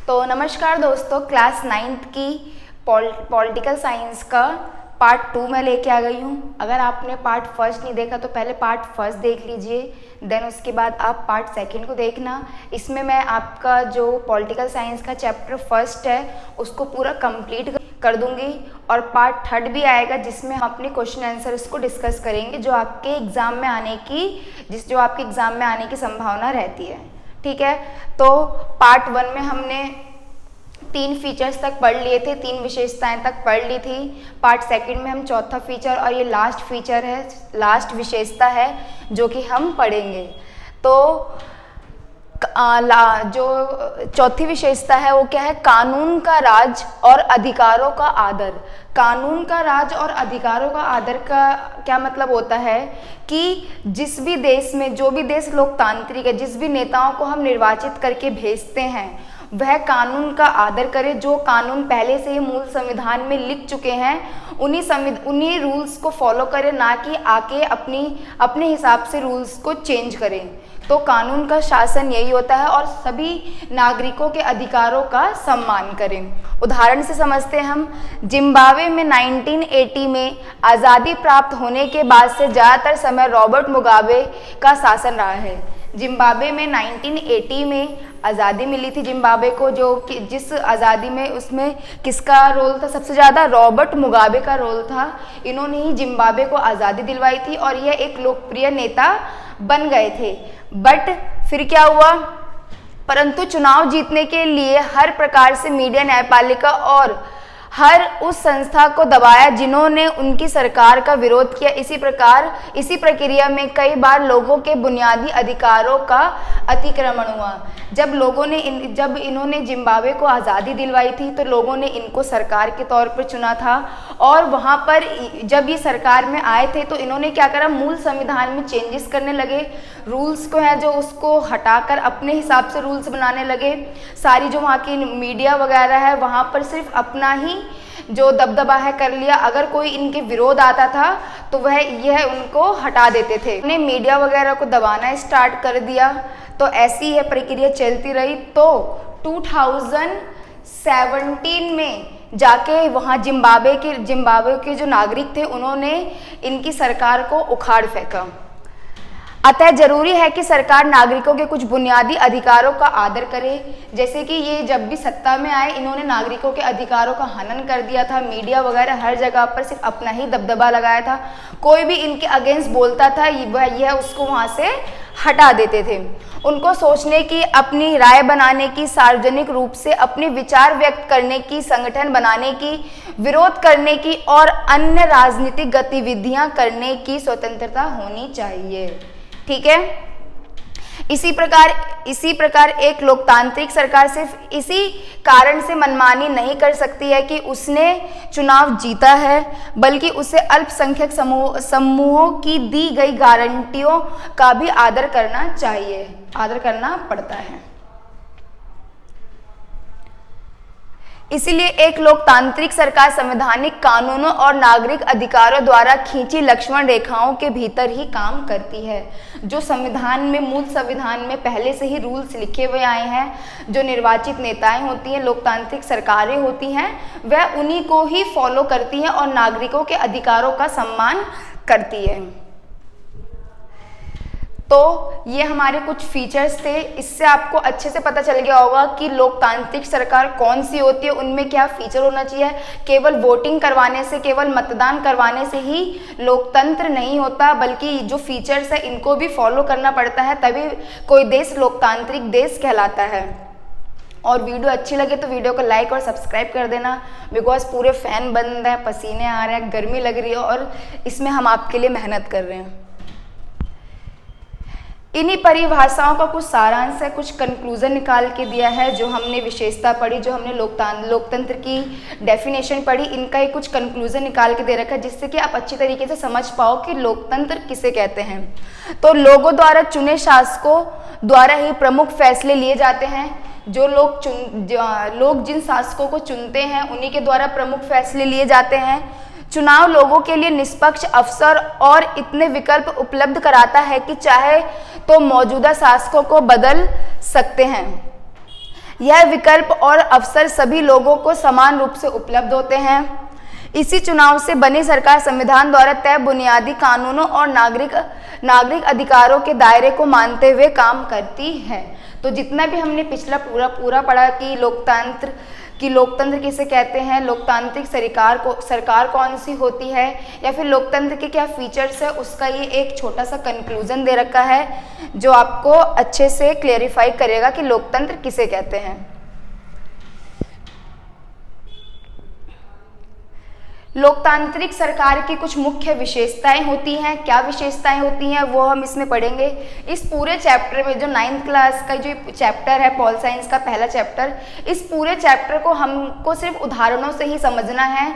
तो नमस्कार दोस्तों, क्लास 9th की पॉलिटिकल साइंस का पार्ट 2 में लेके आ गई हूँ। अगर आपने पार्ट फर्स्ट नहीं देखा तो पहले पार्ट फर्स्ट देख लीजिए, देन उसके बाद आप पार्ट सेकंड को देखना। इसमें मैं आपका जो पॉलिटिकल साइंस का चैप्टर फर्स्ट है उसको पूरा कंप्लीट कर दूंगी और पार्ट थर्ड भी आएगा जिसमें हम अपने क्वेश्चन आंसर्स को डिस्कस करेंगे जो आपके एग्ज़ाम में आने की संभावना रहती है। ठीक है, तो पार्ट 1 में हमने 3 फीचर्स तक पढ़ लिए थे, 3 विशेषताएं तक पढ़ ली थी। पार्ट सेकंड में हम चौथा फीचर और ये लास्ट फीचर है, लास्ट विशेषता है जो कि हम पढ़ेंगे। तो जो चौथी विशेषता है वो क्या है? कानून का राज और अधिकारों का आदर। कानून का राज और अधिकारों का आदर का क्या मतलब होता है कि जिस भी देश में, जो भी देश लोकतांत्रिक है, जिस भी नेताओं को हम निर्वाचित करके भेजते हैं वह कानून का आदर करे। जो कानून पहले से ही मूल संविधान में लिख चुके हैं उन्हीं रूल्स को फॉलो करे, ना कि आके अपने हिसाब से रूल्स को चेंज करें। तो कानून का शासन यही होता है और सभी नागरिकों के अधिकारों का सम्मान करें। उदाहरण से समझते हैं हम। जिम्बाब्वे में 1980 में आज़ादी प्राप्त होने के बाद से ज़्यादातर समय रॉबर्ट मुगाबे का शासन रहा है। जिम्बाब्वे में 1980 में आज़ादी मिली थी जिम्बाब्वे को, जो कि जिस आज़ादी में उसमें किसका रोल था? सबसे ज़्यादा रॉबर्ट मुगाबे का रोल था। इन्होंने ही जिम्बाब्वे को आज़ादी दिलवाई थी और यह एक लोकप्रिय नेता बन गए थे। बट फिर क्या हुआ? परंतु चुनाव जीतने के लिए हर प्रकार से मीडिया, न्यायपालिका और हर उस संस्था को दबाया जिन्होंने उनकी सरकार का विरोध किया। इसी प्रक्रिया में कई बार लोगों के बुनियादी अधिकारों का अतिक्रमण हुआ। जब इन्होंने जिम्बाब्वे को आज़ादी दिलवाई थी तो लोगों ने इनको सरकार के तौर पर चुना था और वहाँ पर जब ये सरकार में आए थे तो इन्होंने क्या करा? मूल संविधान में चेंजेस करने लगे। रूल्स को है जो उसको हटाकर अपने हिसाब से रूल्स बनाने लगे। सारी जो वहाँ की मीडिया वगैरह है वहाँ पर सिर्फ अपना ही जो दबदबा है कर लिया। अगर कोई इनके विरोध आता था तो यह उनको हटा देते थे। उन्हें मीडिया वगैरह को दबाना स्टार्ट कर दिया। तो ऐसी यह प्रक्रिया चलती रही। तो 2017 में जाके वहाँ जिम्बाब्वे के जो नागरिक थे उन्होंने इनकी सरकार को उखाड़ फेंका। अतः जरूरी है कि सरकार नागरिकों के कुछ बुनियादी अधिकारों का आदर करे। जैसे कि ये जब भी सत्ता में आए इन्होंने नागरिकों के अधिकारों का हनन कर दिया था। मीडिया वगैरह हर जगह पर सिर्फ अपना ही दबदबा लगाया था। कोई भी इनके अगेंस्ट बोलता था यह उसको वहाँ से हटा देते थे। उनको सोचने की, अपनी राय बनाने की, सार्वजनिक रूप से अपने विचार व्यक्त करने की, संगठन बनाने की, विरोध करने की और अन्य राजनीतिक गतिविधियां करने की स्वतंत्रता होनी चाहिए। ठीक है। इसी प्रकार एक लोकतांत्रिक सरकार सिर्फ इसी कारण से मनमानी नहीं कर सकती है कि उसने चुनाव जीता है, बल्कि उसे अल्पसंख्यक समूहों की दी गई गारंटियों का भी आदर करना पड़ता है। इसलिए एक लोकतांत्रिक सरकार संवैधानिक कानूनों और नागरिक अधिकारों द्वारा खींची लक्ष्मण रेखाओं के भीतर ही काम करती है। जो मूल संविधान में पहले से ही रूल्स लिखे हुए आए हैं, जो निर्वाचित नेताएं होती हैं, लोकतांत्रिक सरकारें होती हैं, वह उन्हीं को ही फॉलो करती हैं और नागरिकों के अधिकारों का सम्मान करती है। तो ये हमारे कुछ फीचर्स थे। इससे आपको अच्छे से पता चल गया होगा कि लोकतांत्रिक सरकार कौन सी होती है, उनमें क्या फीचर होना चाहिए। केवल वोटिंग करवाने से, केवल मतदान करवाने से ही लोकतंत्र नहीं होता, बल्कि जो फीचर्स है इनको भी फॉलो करना पड़ता है, तभी कोई देश लोकतांत्रिक देश कहलाता है। और वीडियो अच्छी लगे तो वीडियो को लाइक और सब्सक्राइब कर देना, बिकॉज पूरे फैन बंद हैं, पसीने आ रहे हैं, गर्मी लग रही है और इसमें हम आपके लिए मेहनत कर रहे हैं। इन्हीं परिभाषाओं का कुछ सारांश है, कुछ कंक्लूजन निकाल के दिया है। जो हमने विशेषता पढ़ी, जो हमने लोकतंत्र की डेफिनेशन पढ़ी, इनका ही कुछ कंक्लूजन निकाल के दे रखा है जिससे कि आप अच्छी तरीके से समझ पाओ कि लोकतंत्र किसे कहते हैं। तो लोगों द्वारा चुने शासकों द्वारा ही प्रमुख फैसले लिए जाते हैं। जो लोग जिन शासकों को चुनते हैं उन्हीं के द्वारा प्रमुख फैसले लिए जाते हैं। चुनाव लोगों के लिए निष्पक्ष अवसर और इतने विकल्प उपलब्ध कराता है कि चाहे तो मौजूदा शासकों को बदल सकते हैं। यह विकल्प और अवसर सभी लोगों को समान रूप से उपलब्ध होते हैं। इसी चुनाव से बनी सरकार संविधान द्वारा तय बुनियादी कानूनों और नागरिक अधिकारों के दायरे को मानते हुए काम करती है। तो जितना भी हमने पिछला पूरा पढ़ा कि लोकतंत्र किसे कहते हैं, लोकतांत्रिक सरकार कौन सी होती है, या फिर लोकतंत्र के क्या फीचर्स है, उसका ये एक छोटा सा कंक्लूजन दे रखा है जो आपको अच्छे से क्लेरिफाई करेगा कि लोकतंत्र किसे कहते हैं। लोकतांत्रिक सरकार की कुछ मुख्य विशेषताएं होती हैं। क्या विशेषताएं होती हैं वो हम इसमें पढ़ेंगे। इस पूरे चैप्टर में जो 9th क्लास का जो चैप्टर है, पॉल साइंस का पहला चैप्टर, इस पूरे चैप्टर को हमको सिर्फ उदाहरणों से ही समझना है।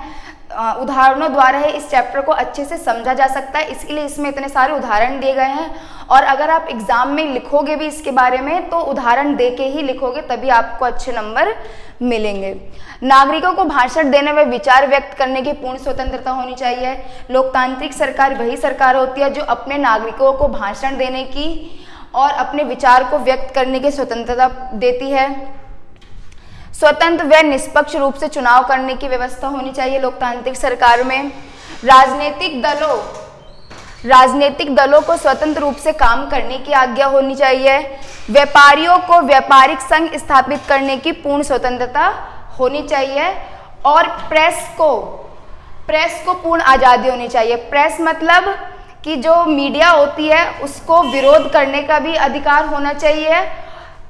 उदाहरणों द्वारा ही इस चैप्टर को अच्छे से समझा जा सकता है, इसके लिए इसमें इतने सारे उदाहरण दिए गए हैं। और अगर आप एग्जाम में लिखोगे भी इसके बारे में तो उदाहरण दे के ही लिखोगे, तभी आपको अच्छे नंबर मिलेंगे। नागरिकों को भाषण देने व विचार व्यक्त करने की पूर्ण स्वतंत्रता होनी चाहिए। लोकतांत्रिक सरकार वही सरकार होती है जो अपने नागरिकों को भाषण देने की और अपने विचार को व्यक्त करने की स्वतंत्रता देती है। स्वतंत्र व निष्पक्ष रूप से चुनाव करने की व्यवस्था होनी चाहिए लोकतांत्रिक सरकार में। राजनीतिक दलों को स्वतंत्र रूप से काम करने की आज्ञा होनी चाहिए। व्यापारियों को व्यापारिक संघ स्थापित करने की पूर्ण स्वतंत्रता होनी चाहिए। और प्रेस को पूर्ण आज़ादी होनी चाहिए। प्रेस मतलब कि जो मीडिया होती है उसको विरोध करने का भी अधिकार होना चाहिए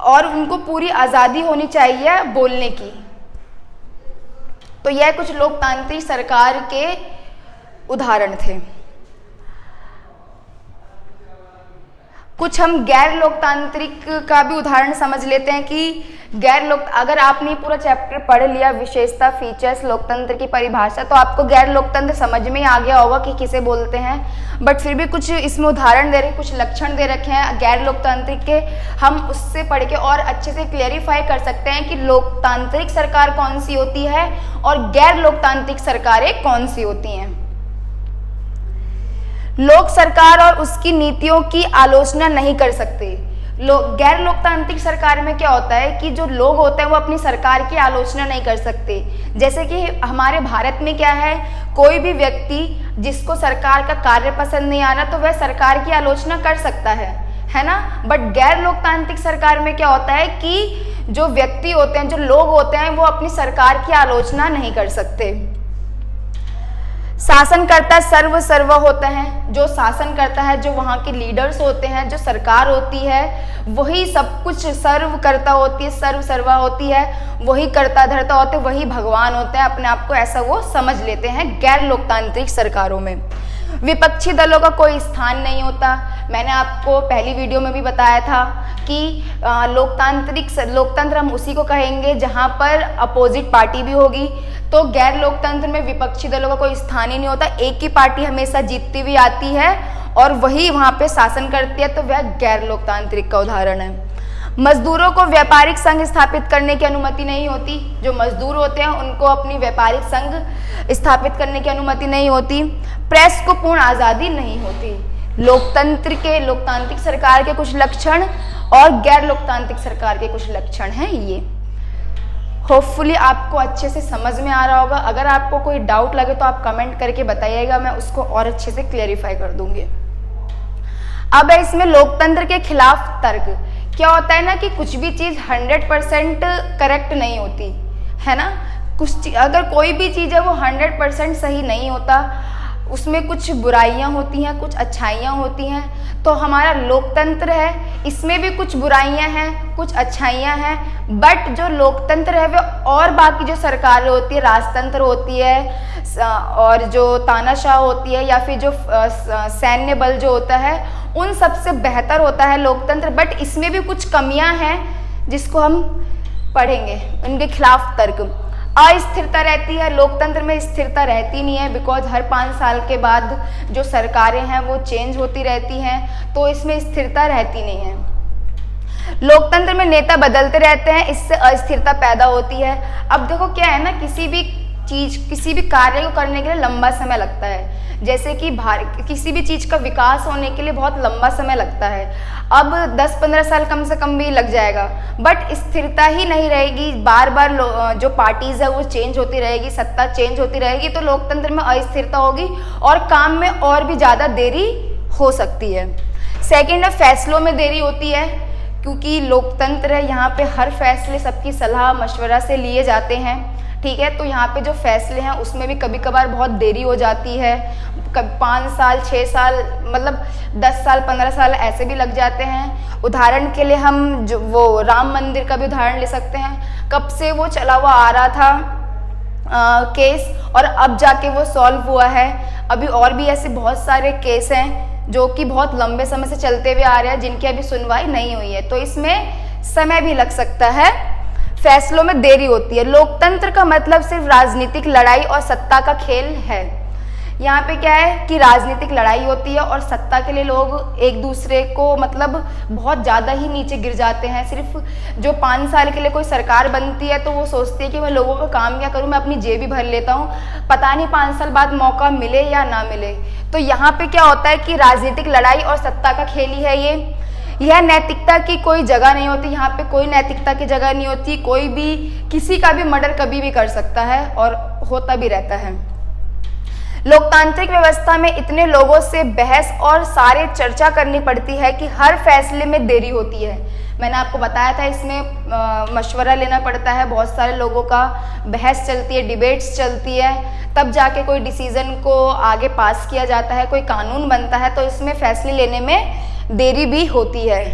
और उनको पूरी आज़ादी होनी चाहिए बोलने की। तो यह कुछ लोकतांत्रिक सरकार के उदाहरण थे। कुछ हम गैर लोकतांत्रिक का भी उदाहरण समझ लेते हैं कि अगर आपने पूरा चैप्टर पढ़ लिया, विशेषता, फीचर्स, लोकतंत्र की परिभाषा, तो आपको गैर लोकतंत्र समझ में आ गया होगा कि किसे बोलते हैं। बट फिर भी कुछ इसमें उदाहरण दे रहे, कुछ लक्षण दे रखे हैं गैर लोकतांत्रिक के, हम उससे पढ़ के और अच्छे से क्लेरिफाई कर सकते हैं कि लोकतांत्रिक सरकार कौन सी होती है और गैर लोकतांत्रिक सरकारें कौन सी होती हैं। लोक सरकार और उसकी नीतियों की आलोचना नहीं कर सकते। गैर लोकतांत्रिक सरकार में क्या होता है कि जो लोग होते हैं वो अपनी सरकार की आलोचना नहीं कर सकते। जैसे कि हमारे भारत में क्या है, कोई भी व्यक्ति जिसको सरकार का कार्य पसंद नहीं आ रहा तो वह सरकार की आलोचना कर सकता है ना। बट गैर लोकतांत्रिक सरकार में क्या होता है कि जो व्यक्ति होते हैं, जो लोग होते हैं, वो अपनी सरकार की आलोचना नहीं कर सकते। शासनकर्ता सर्व होते हैं। जो शासन करता है, जो वहाँ के लीडर्स होते हैं, जो सरकार होती है, वही सब कुछ सर्व करता होती है, सर्वा होती है, वही करता धरता होते, वही भगवान होते हैं। अपने आप को ऐसा वो समझ लेते हैं गैर लोकतांत्रिक सरकारों में। विपक्षी दलों का कोई स्थान नहीं होता। मैंने आपको पहली वीडियो में भी बताया था कि लोकतंत्र हम उसी को कहेंगे जहाँ पर अपोजिट पार्टी भी होगी। तो गैर लोकतंत्र में विपक्षी दलों का कोई स्थान ही नहीं होता। एक ही पार्टी हमेशा जीतती हुई आती है और वही वहाँ पे शासन करती है, तो वह गैर लोकतांत्रिक का उदाहरण है। मजदूरों को व्यापारिक संघ स्थापित करने की अनुमति नहीं होती। जो मजदूर होते हैं उनको अपनी व्यापारिक संघ स्थापित करने की अनुमति नहीं होती। प्रेस को पूर्ण आज़ादी नहीं होती। लोकतांत्रिक सरकार के कुछ लक्षण और गैर लोकतांत्रिक सरकार के कुछ लक्षण हैं ये। होपफुली आपको अच्छे से समझ में आ रहा होगा। अगर आपको कोई डाउट लगे तो आप कमेंट करके बताइएगा, मैं उसको और अच्छे से क्लेरिफाई कर दूंगी। अब है इसमें लोकतंत्र के खिलाफ तर्क। क्या होता है ना कि कुछ भी चीज़ 100% करेक्ट नहीं होती है ना। अगर कोई भी चीज़ है वो 100% सही नहीं होता, उसमें कुछ बुराइयां होती हैं, कुछ अच्छाइयां होती हैं। तो हमारा लोकतंत्र है, इसमें भी कुछ बुराइयां हैं, कुछ अच्छाइयां हैं। बट जो लोकतंत्र है वो और बाकी जो सरकारें होती है, राजतंत्र होती है और जो तानाशाह होती है या फिर जो सैन्य बल जो होता है, उन सबसे बेहतर होता है लोकतंत्र। बट इसमें भी कुछ कमियां हैं जिसको हम पढ़ेंगे। उनके खिलाफ तर्क। अस्थिरता रहती है। लोकतंत्र में स्थिरता रहती नहीं है, बिकॉज हर 5 साल के बाद जो सरकारें हैं वो चेंज होती रहती हैं, तो इसमें स्थिरता रहती नहीं है। लोकतंत्र में नेता बदलते रहते हैं, इससे अस्थिरता पैदा होती है। अब देखो क्या है ना, किसी भी कार्य को करने के लिए लंबा समय लगता है। जैसे कि किसी भी चीज़ का विकास होने के लिए बहुत लंबा समय लगता है। अब 10-15 साल कम से कम भी लग जाएगा, बट स्थिरता ही नहीं रहेगी। बार बार जो पार्टीज़ है वो चेंज होती रहेगी, सत्ता चेंज होती रहेगी, तो लोकतंत्र में अस्थिरता होगी और काम में और भी ज़्यादा देरी हो सकती है। सेकेंड है, फैसलों में देरी होती है, क्योंकि लोकतंत्र है, यहाँ पे हर फैसले सबकी सलाह मशवरा से लिए जाते हैं, ठीक है। तो यहाँ पे जो फैसले हैं उसमें भी कभी कभार बहुत देरी हो जाती है, कभी 5 साल 6 साल, मतलब 10 साल 15 साल ऐसे भी लग जाते हैं। उदाहरण के लिए हम जो वो राम मंदिर का भी उदाहरण ले सकते हैं। कब से वो चला हुआ आ रहा था केस, और अब जाके वो सॉल्व हुआ है। अभी और भी ऐसे बहुत सारे केस हैं जो कि बहुत लंबे समय से चलते हुए आ रहे हैं, जिनकी अभी सुनवाई नहीं हुई है, तो इसमें समय भी लग सकता है। फैसलों में देरी होती है। लोकतंत्र का मतलब सिर्फ राजनीतिक लड़ाई और सत्ता का खेल है। यहाँ पे क्या है कि राजनीतिक लड़ाई होती है और सत्ता के लिए लोग एक दूसरे को मतलब बहुत ज़्यादा ही नीचे गिर जाते हैं। सिर्फ जो 5 साल के लिए कोई सरकार बनती है तो वो सोचती है कि मैं लोगों का काम क्या करूँ, मैं अपनी जेब ही भर लेता हूँ, पता नहीं 5 साल बाद मौका मिले या ना मिले। तो यहाँ पे क्या होता है कि राजनीतिक लड़ाई और सत्ता का खेल ही है ये। यह नैतिकता की कोई जगह नहीं होती, यहाँ पे कोई नैतिकता की जगह नहीं होती। कोई भी किसी का भी मर्डर कभी भी कर सकता है और होता भी रहता है। लोकतांत्रिक व्यवस्था में इतने लोगों से बहस और सारे चर्चा करनी पड़ती है कि हर फैसले में देरी होती है। मैंने आपको बताया था इसमें मशवरा लेना पड़ता है, बहुत सारे लोगों का बहस चलती है, डिबेट्स चलती है, तब जाके कोई डिसीजन को आगे पास किया जाता है, कोई कानून बनता है, तो इसमें फैसले लेने में देरी भी होती है।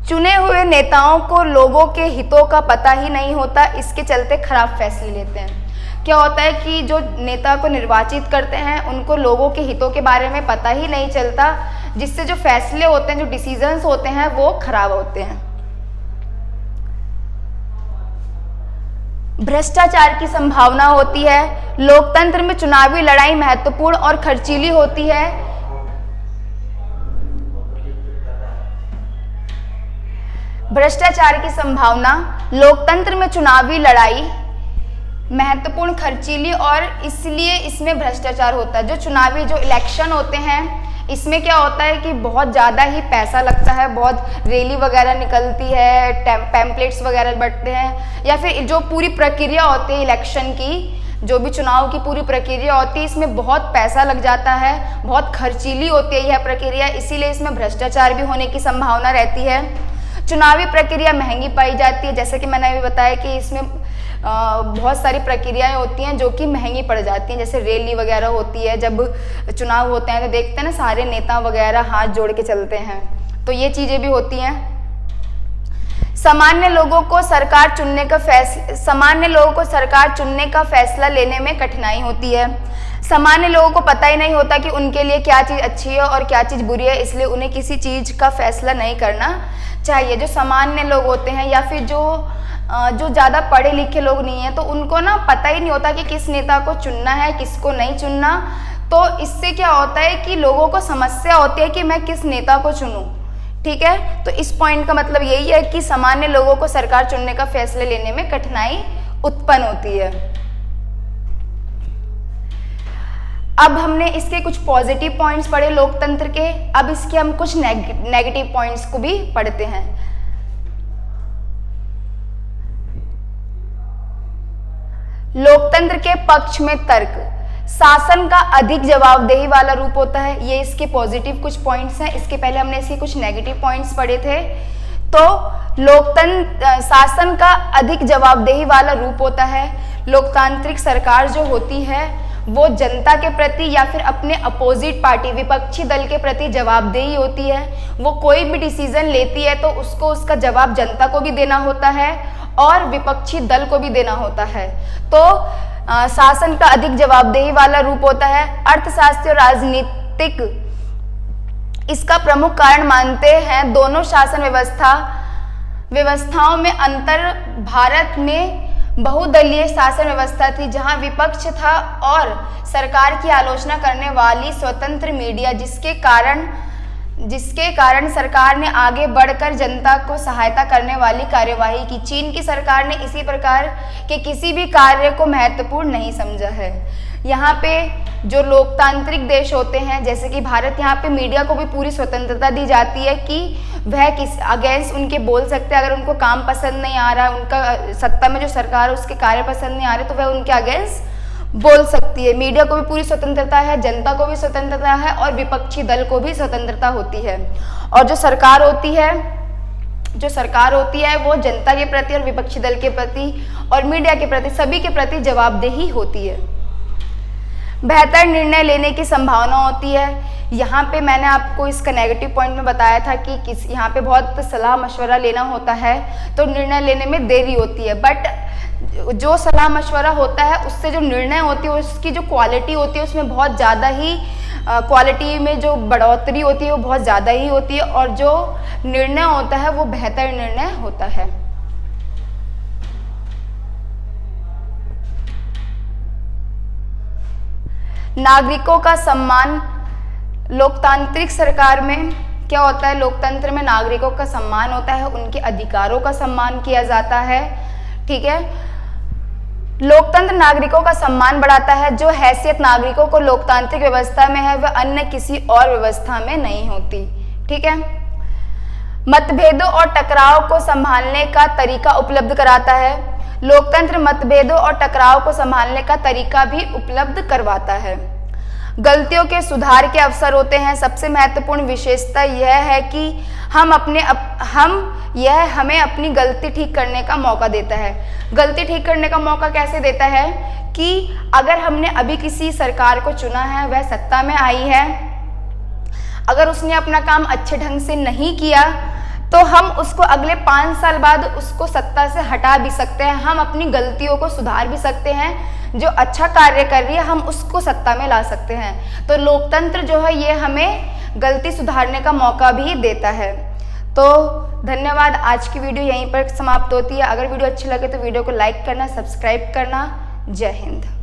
चुने हुए नेताओं को लोगों के हितों का पता ही नहीं होता, इसके चलते खराब फैसले लेते हैं। क्या होता है कि जो नेता को निर्वाचित करते हैं उनको लोगों के हितों के बारे में पता ही नहीं चलता, जिससे जो फैसले होते हैं, जो डिसीजंस होते हैं वो खराब होते हैं। भ्रष्टाचार की संभावना होती है। लोकतंत्र में चुनावी लड़ाई महत्वपूर्ण और खर्चीली होती है। भ्रष्टाचार की संभावना, लोकतंत्र में चुनावी लड़ाई महत्वपूर्ण, खर्चीली और इसलिए इसमें भ्रष्टाचार होता है। जो चुनावी जो इलेक्शन होते हैं इसमें क्या होता है कि बहुत ज़्यादा ही पैसा लगता है, बहुत रैली वगैरह निकलती है, पैम्पलेट्स वगैरह बंटते हैं, या फिर जो पूरी प्रक्रिया होती है इलेक्शन की, जो भी चुनाव की पूरी प्रक्रिया होती है, इसमें बहुत पैसा लग जाता है, बहुत खर्चीली होती है यह प्रक्रिया, इसीलिए इसमें भ्रष्टाचार भी होने की संभावना रहती है। चुनावी प्रक्रिया महंगी पाई जाती है, जैसे कि मैंने अभी बताया कि इसमें बहुत सारी प्रक्रियाएं होती हैं जो कि महंगी पड़ जाती हैं। जैसे रैली वगैरह होती है, जब चुनाव होते हैं तो देखते हैं ना सारे नेता वगैरह हाथ जोड़ के चलते हैं, तो ये चीज़ें भी होती हैं। सामान्य लोगों को सरकार चुनने का फैसला लेने में कठिनाई होती है। सामान्य लोगों को पता ही नहीं होता कि उनके लिए क्या चीज़ अच्छी है और क्या चीज़ बुरी है, इसलिए उन्हें किसी चीज़ का फैसला नहीं करना चाहिए। जो सामान्य लोग होते हैं या फिर जो ज़्यादा पढ़े लिखे लोग नहीं हैं, तो उनको ना पता ही नहीं होता कि किस नेता को चुनना है, किसको नहीं चुनना। तो इससे क्या होता है कि लोगों को समस्या होती है कि मैं किस नेता को चुनूं, ठीक है। तो इस पॉइंट का मतलब यही है कि सामान्य लोगों को सरकार चुनने का फैसले लेने में कठिनाई उत्पन्न होती है। अब हमने इसके कुछ पॉजिटिव पॉइंट्स पढ़े लोकतंत्र के, अब इसके हम कुछ नेगेटिव पॉइंट्स को भी पढ़ते हैं। लोकतंत्र के पक्ष में तर्क, शासन का अधिक जवाबदेही वाला रूप होता है, ये इसके पॉजिटिव कुछ पॉइंट्स हैं। इसके पहले हमने इसके कुछ नेगेटिव पॉइंट्स पढ़े थे। तो शासन का अधिक जवाबदेही वाला रूप होता है। लोकतांत्रिक सरकार जो होती है वो जनता के प्रति या फिर अपने अपोजिट पार्टी, विपक्षी दल के प्रति जवाबदेही होती है। वो कोई भी डिसीजन लेती है तो उसको उसका जवाब जनता को भी देना होता है और विपक्षी दल को भी देना होता है। तो शासन का अधिक जवाबदेही वाला रूप होता है। अर्थशास्त्री और राजनीतिक इसका प्रमुख कारण मानते हैं। दोनों शासन व्यवस्थाओं में अंतर। भारत में बहुदलीय शासन व्यवस्था थी जहां विपक्ष था और सरकार की आलोचना करने वाली स्वतंत्र मीडिया, जिसके कारण सरकार ने आगे बढ़कर जनता को सहायता करने वाली कार्यवाही की। चीन की सरकार ने इसी प्रकार के किसी भी कार्य को महत्वपूर्ण नहीं समझा है। यहाँ पे जो लोकतांत्रिक देश होते हैं जैसे कि भारत, यहाँ पे मीडिया को भी पूरी स्वतंत्रता दी जाती है कि वह किस अगेंस्ट उनके बोल सकते हैं। अगर उनको काम पसंद नहीं आ रहा, उनका सत्ता में जो सरकार है उसके कार्य पसंद नहीं आ रहे, तो वह उनके अगेंस्ट बोल सकती है। मीडिया को भी पूरी स्वतंत्रता है, जनता को भी स्वतंत्रता है और विपक्षी दल को भी स्वतंत्रता होती है। और जो सरकार होती है वो जनता के प्रति और विपक्षी दल के प्रति और मीडिया के प्रति, सभी के प्रति जवाबदेही होती है। बेहतर निर्णय लेने की संभावना होती है। यहाँ पे मैंने आपको इसका नेगेटिव पॉइंट में बताया था कि यहाँ पे बहुत सलाह मशवरा लेना होता है तो निर्णय लेने में देरी होती है, बट जो सलाह मशवरा होता है उससे जो निर्णय होती है उसकी जो क्वालिटी होती है उसमें बहुत ज़्यादा ही क्वालिटी में जो बढ़ोतरी होती है वो बहुत ज़्यादा ही होती है और जो निर्णय होता है वो बेहतर निर्णय होता है। नागरिकों का सम्मान लोकतांत्रिक सरकार में क्या होता है? लोकतंत्र में नागरिकों का सम्मान होता है, उनके अधिकारों का सम्मान किया जाता है। ठीक है, लोकतंत्र नागरिकों का सम्मान बढ़ाता है। जो हैसियत नागरिकों को लोकतांत्रिक व्यवस्था में है वह अन्य किसी और व्यवस्था में नहीं होती। ठीक है, मतभेदों और टकराव को संभालने का तरीका उपलब्ध कराता है। लोकतंत्र मतभेदों और टकराव को संभालने का तरीका भी उपलब्ध करवाता है। गलतियों के सुधार के अवसर होते हैं। सबसे महत्वपूर्ण विशेषता यह है कि हमें अपनी गलती ठीक करने का मौका देता है। गलती ठीक करने का मौका कैसे देता है कि अगर हमने अभी किसी सरकार को चुना है, वह सत्ता में आई है, अगर उसने अपना काम अच्छे ढंग से नहीं किया तो हम उसको अगले 5 साल बाद उसको सत्ता से हटा भी सकते हैं। हम अपनी गलतियों को सुधार भी सकते हैं। जो अच्छा कार्य कर रही है हम उसको सत्ता में ला सकते हैं। तो लोकतंत्र जो है ये हमें गलती सुधारने का मौका भी देता है। तो धन्यवाद। आज की वीडियो यहीं पर समाप्त होती है। अगर वीडियो अच्छी लगे तो वीडियो को लाइक करना, सब्सक्राइब करना। जय हिंद।